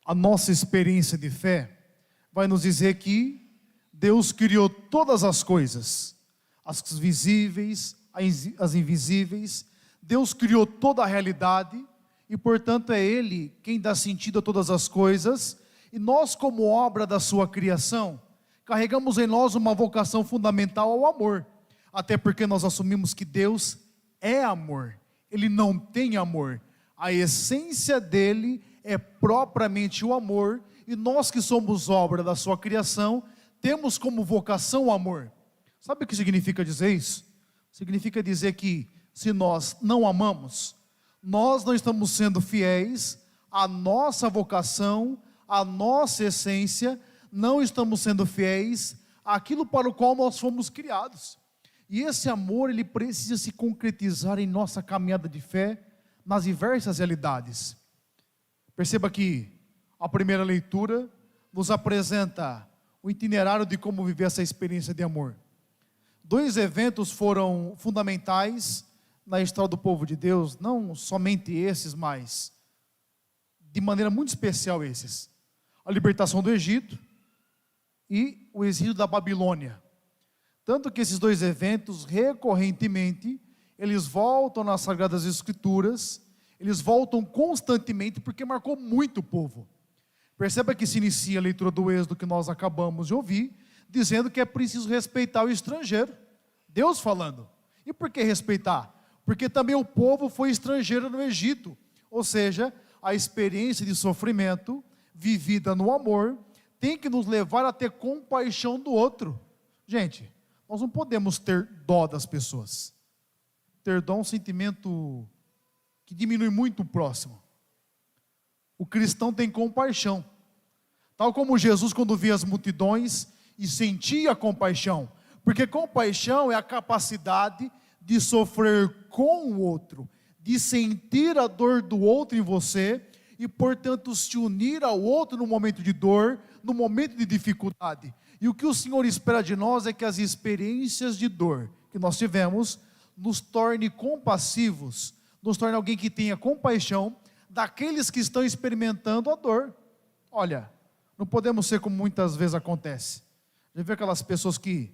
a nossa experiência de fé vai nos dizer que Deus criou todas as coisas, as visíveis, as invisíveis. Deus criou toda a realidade e, portanto, é Ele quem dá sentido a todas as coisas. E nós, como obra da sua criação, carregamos em nós uma vocação fundamental ao amor, até porque nós assumimos que Deus é amor. Ele não tem amor, a essência dele é propriamente o amor, e nós que somos obra da sua criação, temos como vocação o amor. Sabe o que significa dizer isso? Significa dizer que se nós não amamos, nós não estamos sendo fiéis à nossa vocação, à nossa essência, não estamos sendo fiéis àquilo para o qual nós fomos criados. E esse amor, ele precisa se concretizar em nossa caminhada de fé, nas diversas realidades. Perceba que a primeira leitura nos apresenta o itinerário de como viver essa experiência de amor. Dois eventos foram fundamentais na história do povo de Deus, não somente esses, mas de maneira muito especial esses: a libertação do Egito e o exílio da Babilônia. Tanto que esses dois eventos, recorrentemente, eles voltam nas Sagradas Escrituras, eles voltam constantemente, porque marcou muito o povo. Perceba que se inicia a leitura do Êxodo que nós acabamos de ouvir, dizendo que é preciso respeitar o estrangeiro. Deus falando. E por que respeitar? Porque também o povo foi estrangeiro no Egito. Ou seja, a experiência de sofrimento, vivida no amor, tem que nos levar a ter compaixão do outro. Gente, nós não podemos ter dó das pessoas. Ter dó é um sentimento que diminui muito o próximo. O cristão tem compaixão. Tal como Jesus, quando via as multidões e sentia compaixão. Porque compaixão é a capacidade de sofrer com o outro, de sentir a dor do outro em você e, portanto, se unir ao outro no momento de dor, no momento de dificuldade. E o que o Senhor espera de nós é que as experiências de dor que nós tivemos nos torne compassivos, nos torne alguém que tenha compaixão daqueles que estão experimentando a dor. Olha, não podemos ser como muitas vezes acontece. Já viu aquelas pessoas que,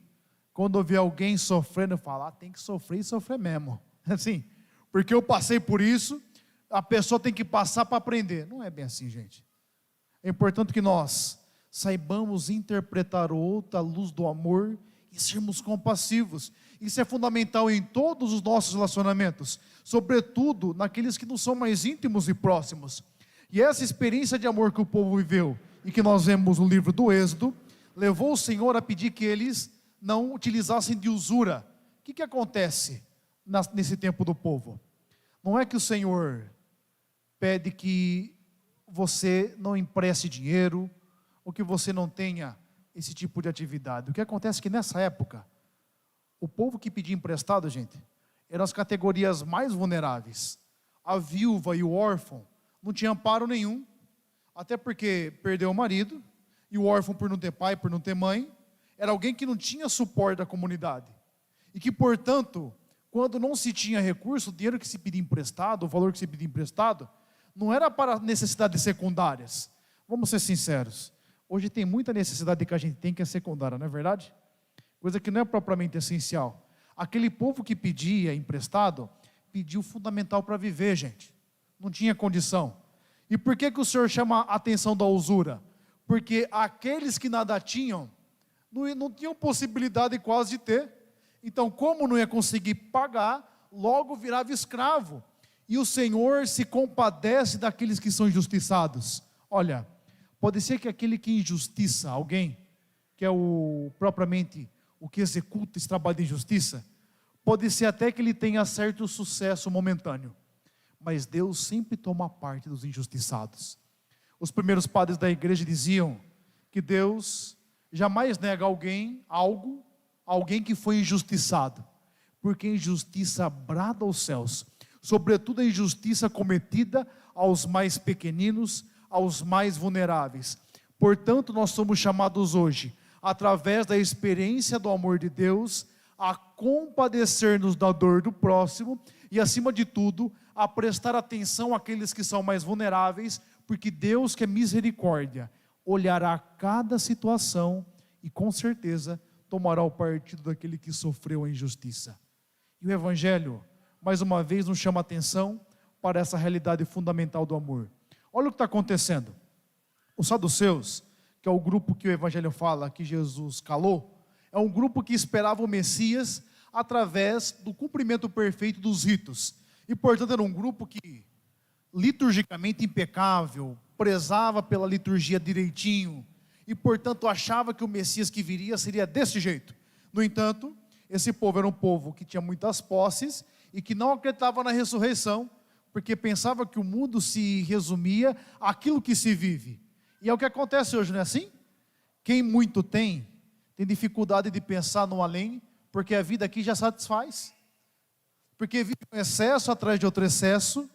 quando vê alguém sofrendo, falam, tem que sofrer e sofrer mesmo. Assim, porque eu passei por isso, a pessoa tem que passar para aprender. Não é bem assim, gente. É importante que nós saibamos interpretar o outro à luz do amor e sermos compassivos. Isso é fundamental em todos os nossos relacionamentos, sobretudo naqueles que não são mais íntimos e próximos. E essa experiência de amor que o povo viveu e que nós vemos no livro do Êxodo, levou o Senhor a pedir que eles não utilizassem de usura. O que acontece nesse tempo do povo? Não é que o Senhor pede que você não empreste dinheiro, ou que você não tenha esse tipo de atividade. O que acontece é que nessa época, o povo que pedia emprestado, gente, eram as categorias mais vulneráveis. A viúva e o órfão não tinham amparo nenhum, até porque perdeu o marido, e o órfão por não ter pai, por não ter mãe, era alguém que não tinha suporte da comunidade. E que, portanto, quando não se tinha recurso, o dinheiro que se pedia emprestado, o valor que se pedia emprestado, não era para necessidades secundárias. Vamos ser sinceros. Hoje tem muita necessidade que a gente tem que é secundária, não é verdade? Coisa que não é propriamente essencial. Aquele povo que pedia emprestado, pediu fundamental para viver, gente. Não tinha condição. E por que o Senhor chama a atenção da usura? Porque aqueles que nada tinham, não tinham possibilidade quase de ter. Então, como não ia conseguir pagar, logo virava escravo. E o Senhor se compadece daqueles que são injustiçados. Olha, pode ser que aquele que injustiça alguém, que é propriamente o que executa esse trabalho de injustiça, pode ser até que ele tenha certo sucesso momentâneo, mas Deus sempre toma parte dos injustiçados. Os primeiros padres da igreja diziam que Deus jamais nega alguém que foi injustiçado, porque a injustiça brada aos céus, sobretudo a injustiça cometida aos mais pequeninos, aos mais vulneráveis. Portanto, nós somos chamados hoje, através da experiência do amor de Deus, a compadecer-nos da dor do próximo e, acima de tudo, a prestar atenção àqueles que são mais vulneráveis, porque Deus, que é misericórdia, olhará cada situação e com certeza tomará o partido daquele que sofreu a injustiça. E o Evangelho, mais uma vez, nos chama a atenção para essa realidade fundamental do amor. Olha o que está acontecendo. Os saduceus, que é o grupo que o Evangelho fala que Jesus calou, é um grupo que esperava o Messias através do cumprimento perfeito dos ritos. E, portanto, era um grupo que, liturgicamente impecável, prezava pela liturgia direitinho, e, portanto, achava que o Messias que viria seria desse jeito. No entanto, esse povo era um povo que tinha muitas posses e que não acreditava na ressurreição, porque pensava que o mundo se resumia àquilo que se vive. E é o que acontece hoje, não é assim? Quem muito tem dificuldade de pensar no além, porque a vida aqui já satisfaz. Porque vive um excesso atrás de outro excesso,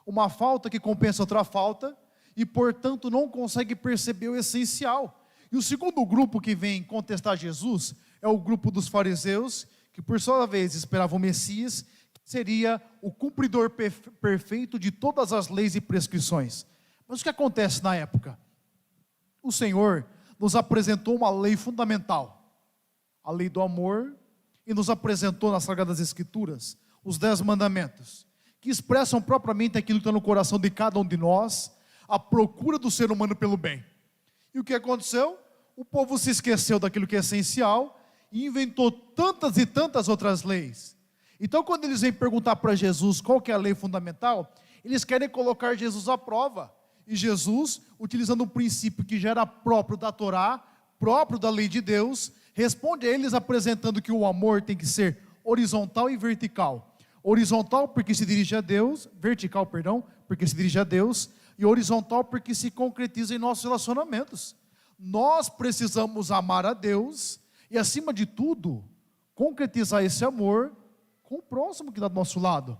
uma falta que compensa outra falta, e portanto não consegue perceber o essencial. E o segundo grupo que vem contestar Jesus é o grupo dos fariseus, que por sua vez esperavam o Messias, que seria o cumpridor perfeito de todas as leis e prescrições. Mas o que acontece na época? O Senhor nos apresentou uma lei fundamental, a lei do amor, e nos apresentou nas Sagradas Escrituras os 10 mandamentos, que expressam propriamente aquilo que está no coração de cada um de nós, a procura do ser humano pelo bem. E o que aconteceu? O povo se esqueceu daquilo que é essencial e inventou tantas e tantas outras leis. Então, quando eles vêm perguntar para Jesus qual que é a lei fundamental, eles querem colocar Jesus à prova. E Jesus, utilizando um princípio que já era próprio da Torá, próprio da lei de Deus, responde a eles apresentando que o amor tem que ser horizontal e vertical. Horizontal porque se dirige a Deus, vertical, perdão, porque se dirige a Deus, e horizontal porque se concretiza em nossos relacionamentos. Nós precisamos amar a Deus e, acima de tudo, concretizar esse amor com o próximo que está do nosso lado.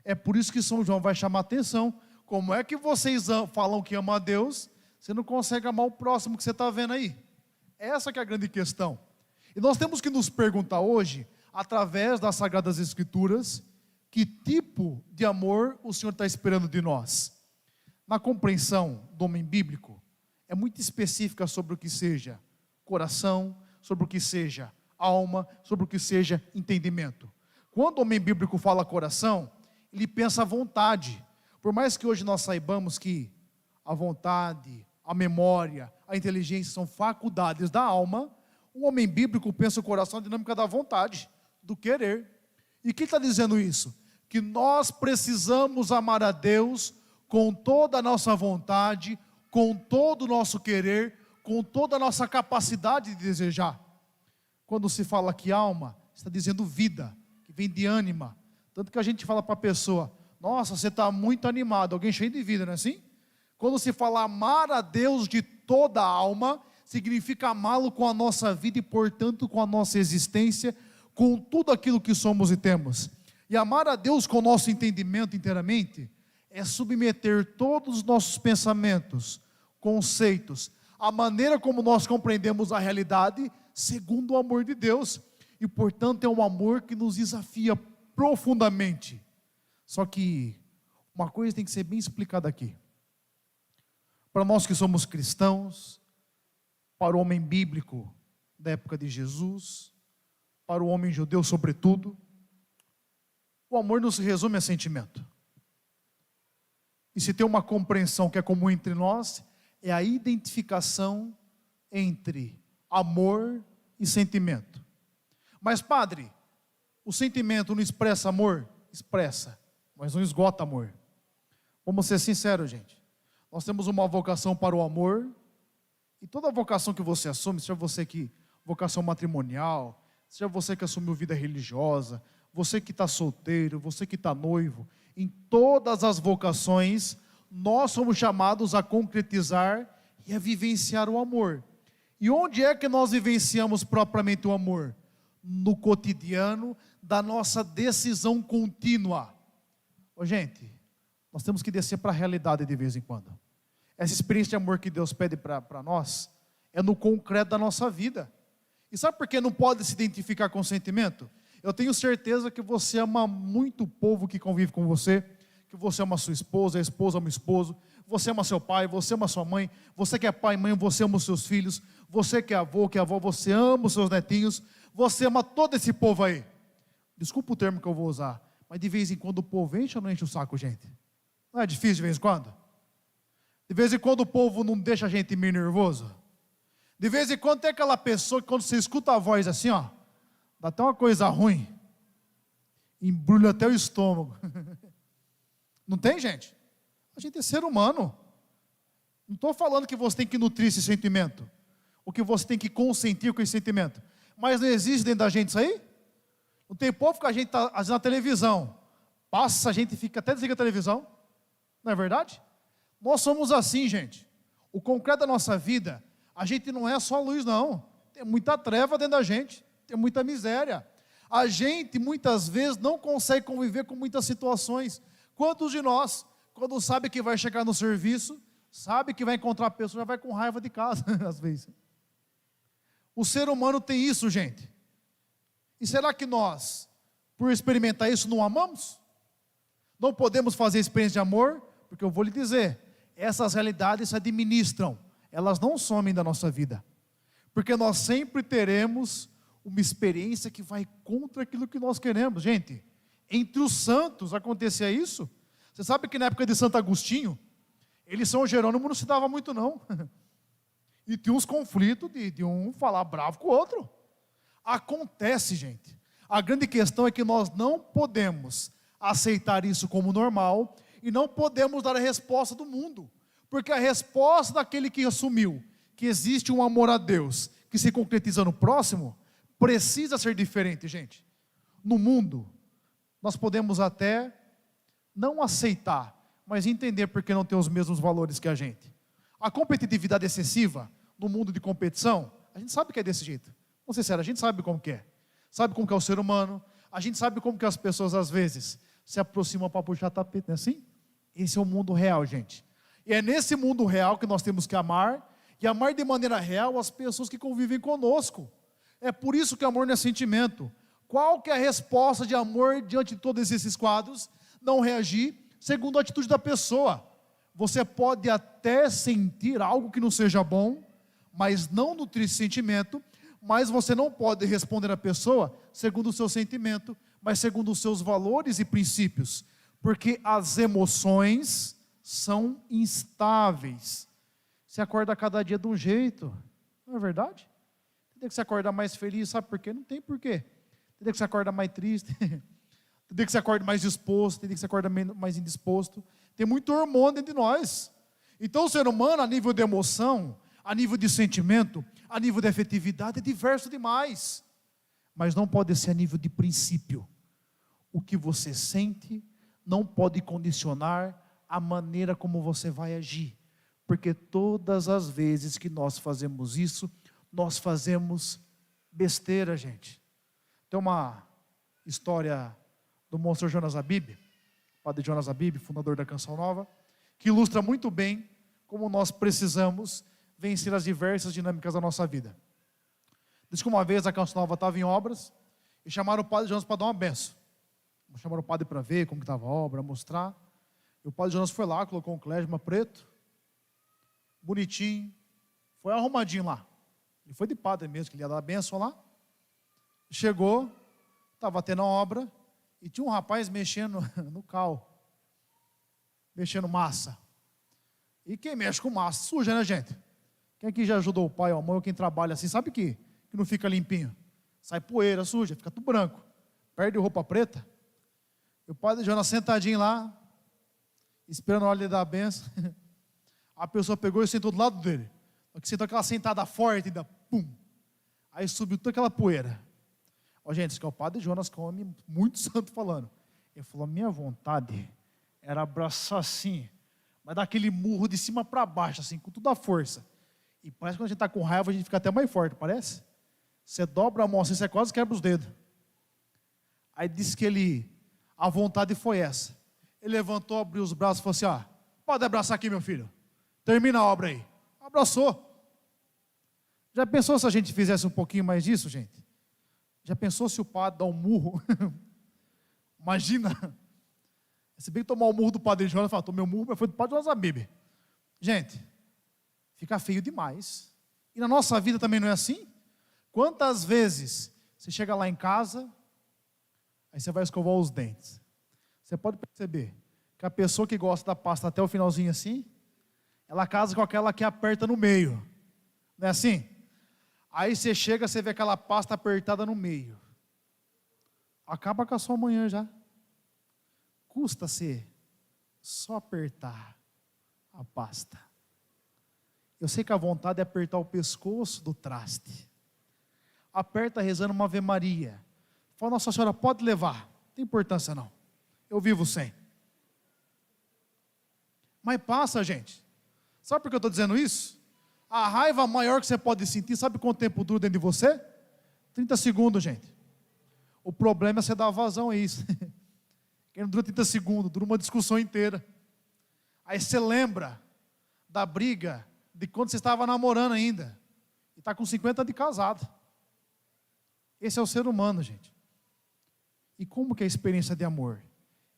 É por isso que São João vai chamar a atenção. Como é que vocês falam que amam a Deus, você não consegue amar o próximo que você está vendo aí? Essa que é a grande questão. E nós temos que nos perguntar hoje, através das Sagradas Escrituras, que tipo de amor o Senhor está esperando de nós. Na compreensão do homem bíblico, é muito específica sobre o que seja coração, sobre o que seja alma, sobre o que seja entendimento. Quando o homem bíblico fala coração, ele pensa a vontade. Por mais que hoje nós saibamos que a vontade, a memória, a inteligência são faculdades da alma, o homem bíblico pensa o coração a dinâmica da vontade, do querer. E quem está dizendo isso? Que nós precisamos amar a Deus com toda a nossa vontade, com todo o nosso querer, com toda a nossa capacidade de desejar. Quando se fala que alma, está dizendo vida, que vem de ânima. Tanto que a gente fala para a pessoa, nossa, você está muito animado, alguém cheio de vida, não é assim? Quando se fala amar a Deus de toda a alma, significa amá-lo com a nossa vida e, portanto, com a nossa existência, com tudo aquilo que somos e temos. E amar a Deus com o nosso entendimento inteiramente, é submeter todos os nossos pensamentos, conceitos, a maneira como nós compreendemos a realidade, segundo o amor de Deus. E, portanto, é um amor que nos desafia profundamente. Só que uma coisa tem que ser bem explicada aqui. Para nós que somos cristãos, para o homem bíblico da época de Jesus, para o homem judeu sobretudo, o amor não se resume a sentimento. E se tem uma compreensão que é comum entre nós, é a identificação entre amor e sentimento. Mas, padre, o sentimento não expressa amor? Expressa, mas não esgota amor. Vamos ser sinceros, gente. Nós temos uma vocação para o amor, e toda vocação que você assume, seja você que vocação matrimonial, seja você que assumiu vida religiosa, você que está solteiro, você que está noivo, em todas as vocações, nós somos chamados a concretizar e a vivenciar o amor. E onde é que nós vivenciamos propriamente o amor? No cotidiano da nossa decisão contínua. Ô, gente, nós temos que descer para a realidade de vez em quando. Essa experiência de amor que Deus pede para nós é no concreto da nossa vida. E sabe por que não pode se identificar com o sentimento? Eu tenho certeza que você ama muito o povo que convive com você, que você ama sua esposa, a esposa ama o esposo, você ama seu pai, você ama sua mãe, você que é pai e mãe, você ama os seus filhos, você que é avô, que é avó, você ama os seus netinhos, você ama todo esse povo aí. Desculpa o termo que eu vou usar, mas de vez em quando o povo enche ou não enche o saco, gente? Não é difícil de vez em quando? De vez em quando o povo não deixa a gente meio nervoso? De vez em quando tem aquela pessoa que quando você escuta a voz assim, ó, dá até uma coisa ruim, embrulha até o estômago. Não tem, gente? A gente é ser humano. Não estou falando que você tem que nutrir esse sentimento, ou que você tem que consentir com esse sentimento, mas não existe dentro da gente isso aí? Não tem povo que a gente está na televisão, passa, a gente fica até desliga a televisão, não é verdade? Nós somos assim, gente. O concreto da nossa vida, a gente não é só luz, não. Tem muita treva dentro da gente, tem muita miséria. A gente, muitas vezes, não consegue conviver com muitas situações. Quantos de nós, quando sabe que vai chegar no serviço, sabe que vai encontrar a pessoa, já vai com raiva de casa, às vezes. O ser humano tem isso, gente. E será que nós, por experimentar isso, não amamos? Não podemos fazer experiência de amor? Porque eu vou lhe dizer, essas realidades se administram, elas não somem da nossa vida. Porque nós sempre teremos uma experiência que vai contra aquilo que nós queremos. Gente, entre os santos acontecia isso. Você sabe que na época de Santo Agostinho, ele e São Jerônimo não se dava muito não. E tinha uns conflitos de um falar bravo com o outro. Acontece, gente. A grande questão é que nós não podemos aceitar isso como normal e não podemos dar a resposta do mundo. Porque a resposta daquele que assumiu que existe um amor a Deus que se concretiza no próximo, precisa ser diferente, gente. No mundo, nós podemos até não aceitar, mas entender porque não tem os mesmos valores que a gente. A competitividade excessiva no mundo de competição, a gente sabe que é desse jeito. Vamos ser sérios, a gente sabe como que é. Sabe como que é o ser humano, a gente sabe como que as pessoas às vezes se aproximam para puxar tapete, não é assim? Esse é o mundo real, gente. E é nesse mundo real que nós temos que amar, e amar de maneira real as pessoas que convivem conosco. É por isso que amor não é sentimento. Qual que é a resposta de amor diante de todos esses quadros? Não reagir segundo a atitude da pessoa. Você pode até sentir algo que não seja bom, mas não nutrir esse sentimento, mas você não pode responder à pessoa segundo o seu sentimento, mas segundo os seus valores e princípios, porque as emoções são instáveis. Você acorda cada dia de um jeito, não é verdade? Tem dia que você acorda mais feliz, sabe por quê? Não tem porquê. Tem dia que você acorda mais triste, tem dia que você acorda mais disposto, tem dia que você acorda mais indisposto. Tem muito hormônio dentro de nós. Então o ser humano, a nível de emoção, a nível de sentimento, a nível de afetividade, é diverso demais. Mas não pode ser a nível de princípio. O que você sente não pode condicionar a maneira como você vai agir. Porque todas as vezes que nós fazemos isso, nós fazemos besteira, gente. Tem uma história do monstro Jonas Abib, padre Jonas Abib, fundador da Canção Nova, que ilustra muito bem como nós precisamos vencer as diversas dinâmicas da nossa vida. Diz que uma vez a Canção Nova estava em obras e chamaram o padre Jonas para dar uma benção. Chamaram o padre para ver como estava a obra, mostrar. E o padre Jonas foi lá, colocou um clésima preto, bonitinho, foi arrumadinho lá. Ele foi de padre mesmo, que ele ia dar a benção lá. Chegou, estava tendo a obra, e tinha um rapaz mexendo no cal, mexendo massa. E quem mexe com massa, suja, né, gente? Quem aqui já ajudou o pai ou a mãe, ou quem trabalha assim, sabe que não fica limpinho? Sai poeira, suja, fica tudo branco. Perde roupa preta. E o padre Jonas sentadinho lá, esperando a hora de dar a benção. A pessoa pegou e sentou do lado dele. Que sentou aquela sentada forte, ainda, pum. Aí subiu toda aquela poeira. Ó, gente, isso que é o padre Jonas come muito santo falando. Ele falou, minha vontade era abraçar assim, mas dar aquele murro de cima para baixo, assim, com toda a força. E parece que quando a gente está com raiva, a gente fica até mais forte, parece? Você dobra a mão assim, você quase quebra os dedos. Aí disse que a vontade foi essa. Ele levantou, abriu os braços e falou assim, ó, pode abraçar aqui, meu filho. Termina a obra aí. Abraçou. Já pensou se a gente fizesse um pouquinho mais disso, gente? Já pensou se o padre dá um murro? Imagina. Se bem que tomar o murro do Padre Jonas, fala, tomei o murro, mas foi do Padre Jonas Abib. Gente, fica feio demais. E na nossa vida também não é assim? Quantas vezes você chega lá em casa, aí você vai escovar os dentes. Você pode perceber que a pessoa que gosta da pasta até o finalzinho assim, ela casa com aquela que aperta no meio. Não é assim? Aí você chega, você vê aquela pasta apertada no meio. Acaba com a sua manhã já. Custa ser só apertar a pasta. Eu sei que a vontade é apertar o pescoço do traste. Aperta rezando uma Ave Maria. Fala, Nossa Senhora, pode levar. Não tem importância não. Eu vivo sem. Mas passa, gente. Sabe por que eu estou dizendo isso? A raiva maior que você pode sentir, sabe quanto tempo dura dentro de você? 30 segundos, gente. O problema é você dar vazão a isso. Que não dura 30 segundos, dura uma discussão inteira. Aí você lembra da briga de quando você estava namorando ainda. E está com 50 de casado. Esse é o ser humano, gente. E como que é a experiência de amor?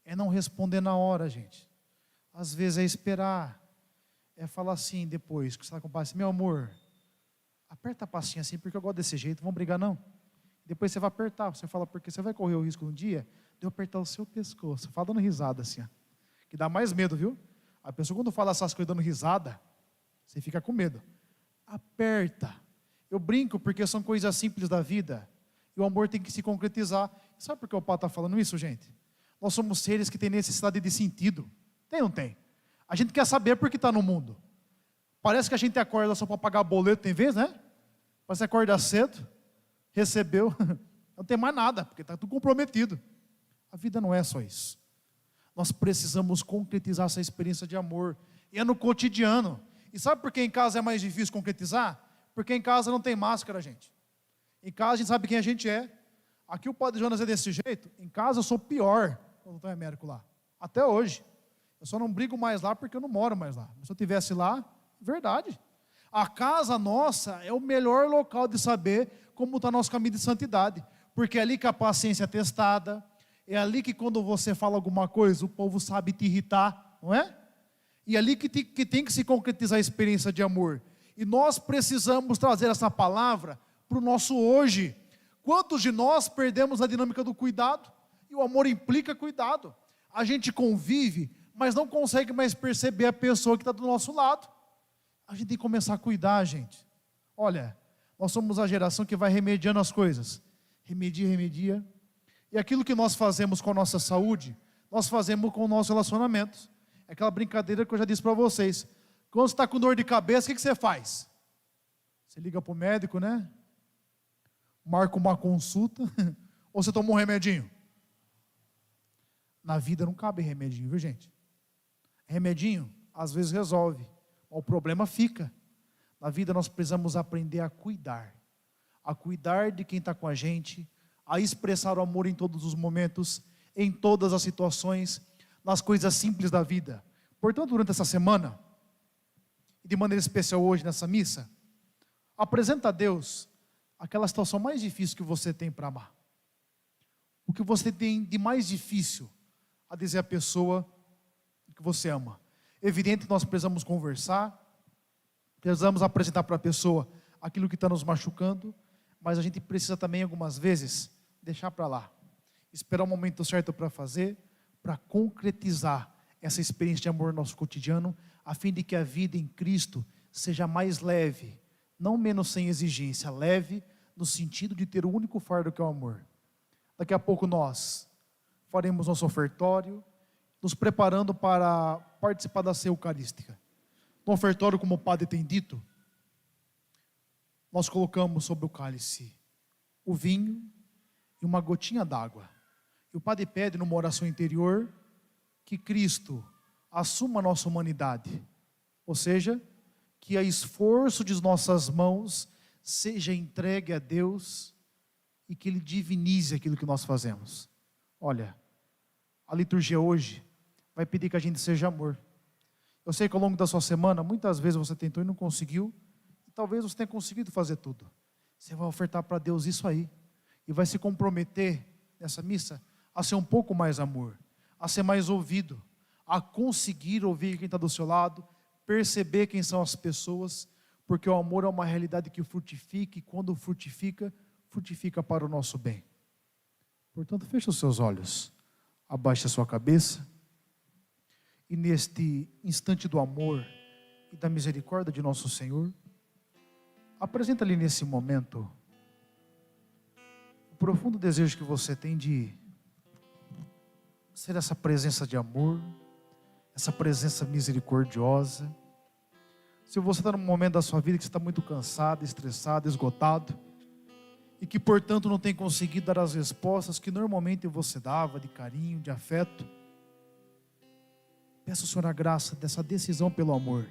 É não responder na hora, gente. Às vezes é esperar. É falar assim depois, que você está com o pai, assim, meu amor, aperta a pastinha assim, porque eu gosto desse jeito, vamos brigar não? Depois você vai apertar, você fala, porque você vai correr o risco um dia de eu apertar o seu pescoço. Fala dando risada assim, ó, que dá mais medo, viu? A pessoa quando fala essas coisas dando risada, você fica com medo. Aperta. Eu brinco porque são coisas simples da vida, e o amor tem que se concretizar. Sabe por que o Pai está falando isso, gente? Nós somos seres que têm necessidade de sentido. Tem ou não tem? A gente quer saber por que está no mundo. Parece que a gente acorda só para pagar boleto, tem vez, né? Parece que acorda cedo, recebeu, não tem mais nada, porque está tudo comprometido. A vida não é só isso. Nós precisamos concretizar essa experiência de amor. E é no cotidiano. E sabe por que em casa é mais difícil concretizar? Porque em casa não tem máscara, gente. Em casa a gente sabe quem a gente é. Aqui o Padre Jonas é desse jeito. Em casa eu sou pior quando estou em Américo lá. Até hoje. Eu só não brigo mais lá porque eu não moro mais lá. Se eu estivesse lá, verdade. A casa nossa é o melhor local de saber como está nosso caminho de santidade. Porque é ali que a paciência é testada. É ali que quando você fala alguma coisa, o povo sabe te irritar, não é? E é ali que tem que se concretizar a experiência de amor. E nós precisamos trazer essa palavra para o nosso hoje. Quantos de nós perdemos a dinâmica do cuidado? E o amor implica cuidado. A gente convive, mas não consegue mais perceber a pessoa que está do nosso lado. A gente tem que começar a cuidar, gente. Olha, nós somos a geração que vai remediando as coisas. Remedia. E aquilo que nós fazemos com a nossa saúde, nós fazemos com o nosso relacionamento. É aquela brincadeira que eu já disse para vocês. Quando você está com dor de cabeça, o que você faz? Você liga para o médico, né? Marca uma consulta. Ou você toma um remedinho? Na vida não cabe remedinho, viu, gente? Remedinho, às vezes resolve. Mas o problema fica. Na vida nós precisamos aprender a cuidar. A cuidar de quem está com a gente. A expressar o amor em todos os momentos. Em todas as situações. Nas coisas simples da vida. Portanto, durante essa semana, e de maneira especial hoje nessa missa, apresenta a Deus aquela situação mais difícil que você tem para amar. O que você tem de mais difícil a dizer à pessoa que você ama. Evidente que nós precisamos conversar, precisamos apresentar para a pessoa aquilo que está nos machucando, mas a gente precisa também algumas vezes deixar para lá, esperar o momento certo para fazer, para concretizar essa experiência de amor no nosso cotidiano, a fim de que a vida em Cristo seja mais leve, não menos sem exigência, leve no sentido de ter o único fardo que é o amor. Daqui a pouco nós faremos nosso ofertório, nos preparando para participar da ceia eucarística. No ofertório, como o padre tem dito, nós colocamos sobre o cálice o vinho e uma gotinha d'água. E o padre pede numa oração interior que Cristo assuma a nossa humanidade, ou seja, que a esforço de nossas mãos seja entregue a Deus e que Ele divinize aquilo que nós fazemos. Olha, a liturgia hoje vai pedir que a gente seja amor. Eu sei que ao longo da sua semana, muitas vezes você tentou e não conseguiu, e talvez você tenha conseguido fazer tudo. Você vai ofertar para Deus isso aí, e vai se comprometer nessa missa a ser um pouco mais amor, a ser mais ouvido, a conseguir ouvir quem está do seu lado, perceber quem são as pessoas, porque o amor é uma realidade que frutifica, e quando frutifica, frutifica para o nosso bem. Portanto, feche os seus olhos, abaixe a sua cabeça, e neste instante do amor e da misericórdia de nosso Senhor, apresenta-lhe nesse momento o profundo desejo que você tem de ser essa presença de amor, essa presença misericordiosa. Se você está num momento da sua vida que você está muito cansado, estressado, esgotado, e que portanto não tem conseguido dar as respostas que normalmente você dava, de carinho, de afeto, peça ao Senhor a graça dessa decisão pelo amor,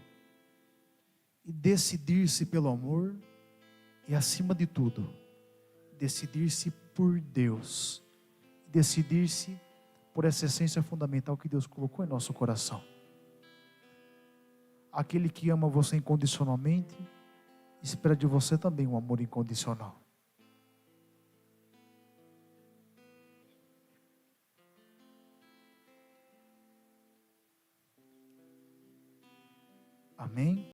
e decidir-se pelo amor, e acima de tudo, decidir-se por Deus, decidir-se por essa essência fundamental que Deus colocou em nosso coração. Aquele que ama você incondicionalmente, espera de você também um amor incondicional. Amém?